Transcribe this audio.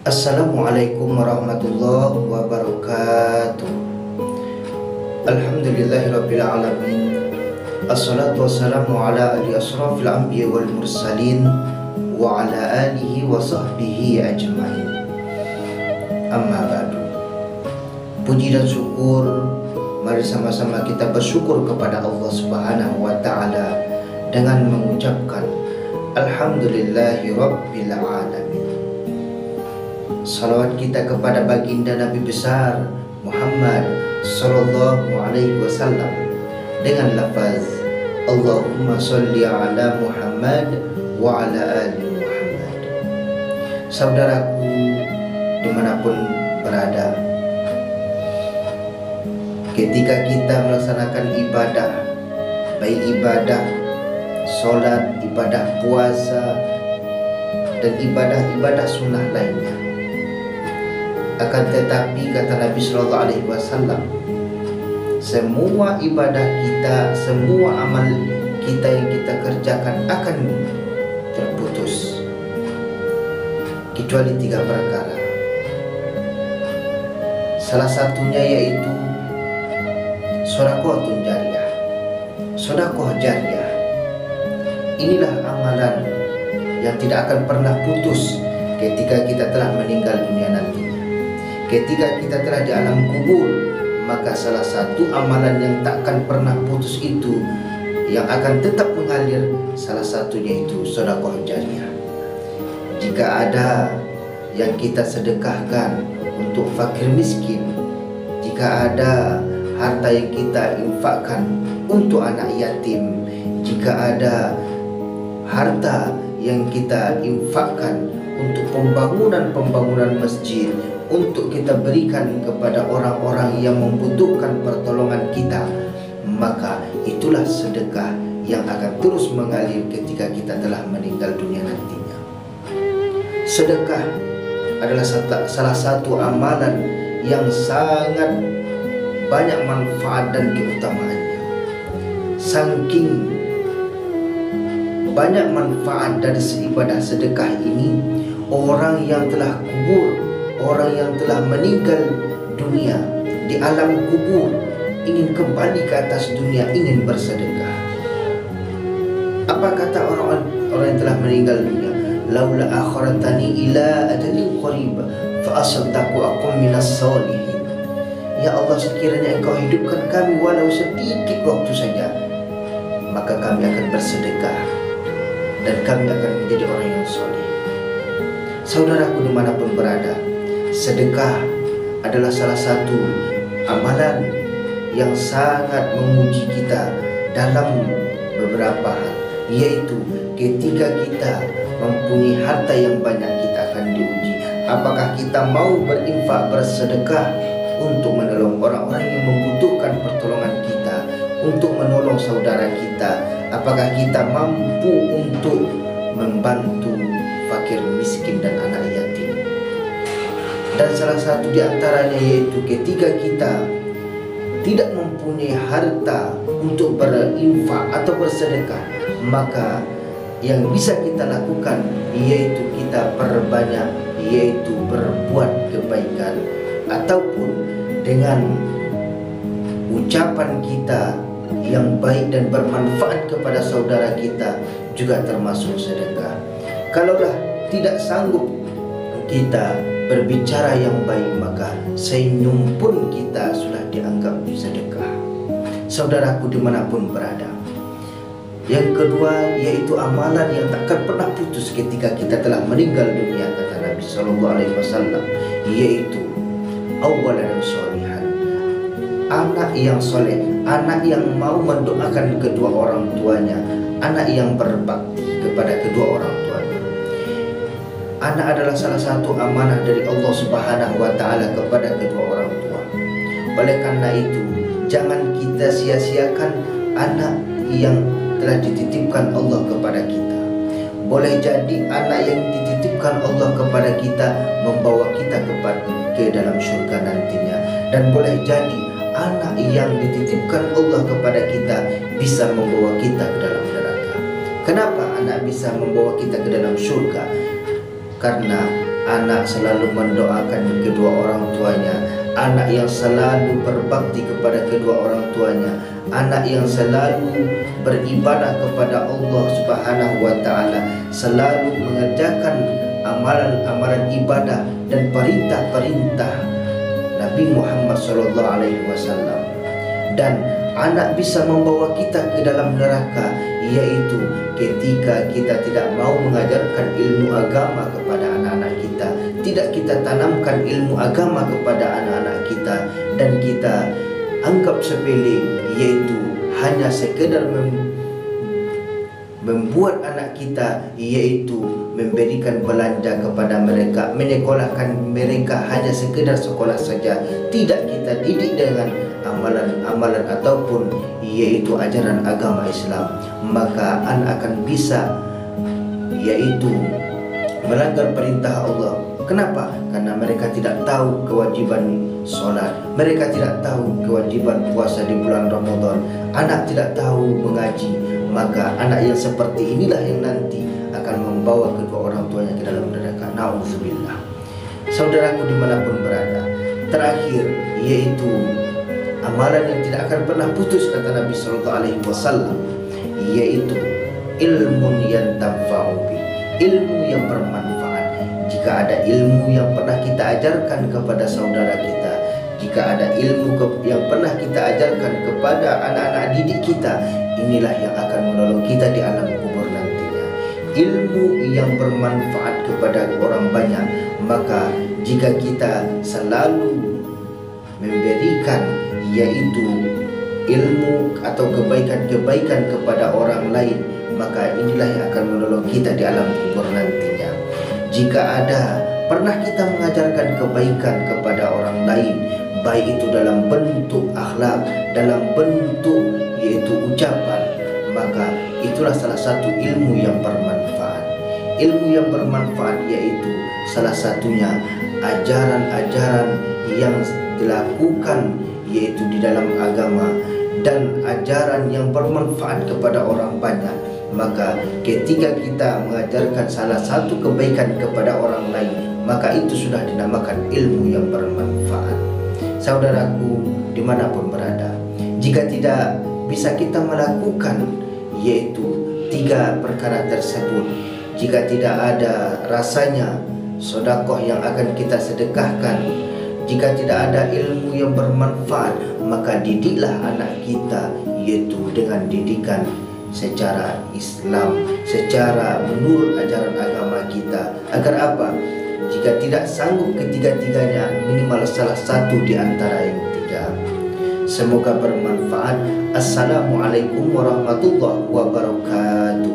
Assalamualaikum warahmatullahi wabarakatuh. Alhamdulillahirabbil alamin. Assalatu wassalamu ala asyrafil anbiya wal mursalin wa ala alihi wa sahbihi ajmain. Amma ba'du. Puji dan syukur, mari sama-sama kita bersyukur kepada Allah Subhanahu wa taala dengan mengucapkan alhamdulillahirabbil alamin. Salawat kita kepada baginda Nabi besar Muhammad sallallahu alaihi wasallam dengan lafaz Allahumma sholli ala Muhammad wa ala ali Muhammad. Saudaraku dimanapun berada, ketika kita melaksanakan ibadah, baik ibadah sholat, ibadah puasa, dan ibadah-ibadah sunnah lainnya, akan tetapi kata Nabi Sallallahu Alaihi Wasallam, semua ibadah kita, semua amal kita yang kita kerjakan akan terputus kecuali 3 perkara. Salah satunya yaitu sedekah jariyah. Sedekah jariyah inilah amalan yang tidak akan pernah putus ketika kita telah meninggal dunia nantinya. Ketika kita telah di alam kubur, maka salah satu amalan yang tak akan pernah putus itu, yang akan tetap mengalir, salah satunya itu sedekah jariyah. Jika ada yang kita sedekahkan untuk fakir miskin, jika ada harta yang kita infakkan untuk anak yatim, jika ada harta yang kita infakkan untuk pembangunan masjid, untuk kita berikan kepada orang-orang yang membutuhkan pertolongan kita, maka itulah sedekah yang akan terus mengalir ketika kita telah meninggal dunia nantinya. Sedekah adalah salah satu amalan yang sangat banyak manfaat dan keutamaannya. Saking banyak manfaat dari ibadah sedekah ini, orang yang telah kubur, orang yang telah meninggal dunia di alam kubur, ingin kembali ke atas dunia, ingin bersedekah. Apa kata orang yang telah meninggal dunia? Laula akharatani ila ajalin qarib fa asaddaqu aqum minas sholihin. Ya Allah, sekiranya Engkau hidupkan kami walau sedikit waktu saja, maka kami akan bersedekah dan kami akan menjadi orang yang soleh. Saudaraku dimanapun berada, sedekah adalah salah satu amalan yang sangat menguji kita dalam beberapa hal, yaitu ketika kita mempunyai harta yang banyak, kita akan diuji. Apakah kita mau berinfak, bersedekah untuk menolong orang-orang yang membutuhkan pertolongan kita, untuk menolong saudara kita? Apakah kita mampu untuk membantu fakir miskin dan anak yatim? Dan salah satu di antaranya yaitu ketika kita tidak mempunyai harta untuk berinfak atau bersedekah, maka yang bisa kita lakukan yaitu kita perbanyak, yaitu berbuat kebaikan, ataupun dengan ucapan kita yang baik dan bermanfaat kepada saudara kita juga termasuk sedekah. Kalaulah tidak sanggup kita berbicara yang baik, maka senyum pun kita sudah dianggap sedekah. Saudaraku dimanapun berada, yang kedua yaitu amalan yang takkan pernah putus ketika kita telah meninggal dunia, kata Nabi Sallallahu Alaihi Wasallam, yaitu awalan sholihan, anak yang soleh, anak yang mau mendoakan kedua orang tuanya, anak yang berbakti kepada kedua orang tuanya. Anak adalah salah satu amanah dari Allah Subhanahu wa taala kepada kedua orang tua. Oleh karena itu, jangan kita sia-siakan anak yang telah dititipkan Allah kepada kita. Boleh jadi anak yang dititipkan Allah kepada kita membawa kita ke dalam surga nantinya, dan boleh jadi anak yang dititipkan Allah kepada kita bisa membawa kita ke dalam neraka. Kenapa anak bisa membawa kita ke dalam surga? Karena anak selalu mendoakan kedua orang tuanya, anak yang selalu berbakti kepada kedua orang tuanya, anak yang selalu beribadah kepada Allah Subhanahu wa taala, selalu mengerjakan amalan-amalan ibadah dan perintah-perintah Nabi Muhammad sallallahu alaihi wasallam. Dan anak bisa membawa kita ke dalam neraka, yaitu ketika kita tidak mau mengajarkan ilmu agama kepada anak-anak kita, tidak kita tanamkan ilmu agama kepada anak-anak kita, dan kita anggap sepele, yaitu hanya sekedar membuat anak kita, yaitu memberikan belanja kepada mereka, menyekolahkan mereka hanya sekedar sekolah saja, tidak kita didik dengan amalan-amalan ataupun yaitu ajaran agama Islam, maka anak akan bisa yaitu melanggar perintah Allah. Kenapa? Karena mereka tidak tahu kewajiban solat, mereka tidak tahu kewajiban puasa di bulan Ramadan, anak tidak tahu mengaji. Maka anak yang seperti inilah yang nanti akan membawa kedua orang tuanya ke dalam neraka. Na'udzubillah. Saudaraku dimanapun berada, terakhir yaitu amalan yang tidak akan pernah putus, kata Nabi sallallahu alaihi wasallam, yaitu ilmun yang tanfa'u bi, ilmu yang bermanfaat. Jika ada ilmu yang pernah kita ajarkan kepada saudara kita, jika ada ilmu yang pernah kita ajarkan kepada anak-anak didik kita, inilah yang akan menolong kita di alam kubur nantinya. Ilmu yang bermanfaat kepada orang banyak, maka jika kita selalu memberikan yaitu ilmu atau kebaikan-kebaikan kepada orang lain, maka inilah yang akan menolong kita di alam kubur nantinya. Jika ada pernah kita mengajarkan kebaikan kepada orang lain, baik itu dalam bentuk akhlak, dalam bentuk yaitu ucapan, maka itulah salah satu ilmu yang bermanfaat. Ilmu yang bermanfaat yaitu salah satunya ajaran-ajaran yang dilakukan yaitu di dalam agama dan ajaran yang bermanfaat kepada orang banyak. Maka ketika kita mengajarkan salah satu kebaikan kepada orang lain, maka itu sudah dinamakan ilmu yang bermanfaat. Saudaraku dimanapun berada, jika tidak bisa kita melakukan yaitu 3 perkara tersebut, jika tidak ada rasanya sedekah yang akan kita sedekahkan, jika tidak ada ilmu yang bermanfaat, maka didiklah anak kita yaitu dengan didikan secara Islam, secara menurut ajaran agama kita. Agar apa? Jika tidak sanggup ketiga-tiganya, minimal salah satu di antara yang 3. Semoga bermanfaat. Assalamualaikum warahmatullahi wabarakatuh.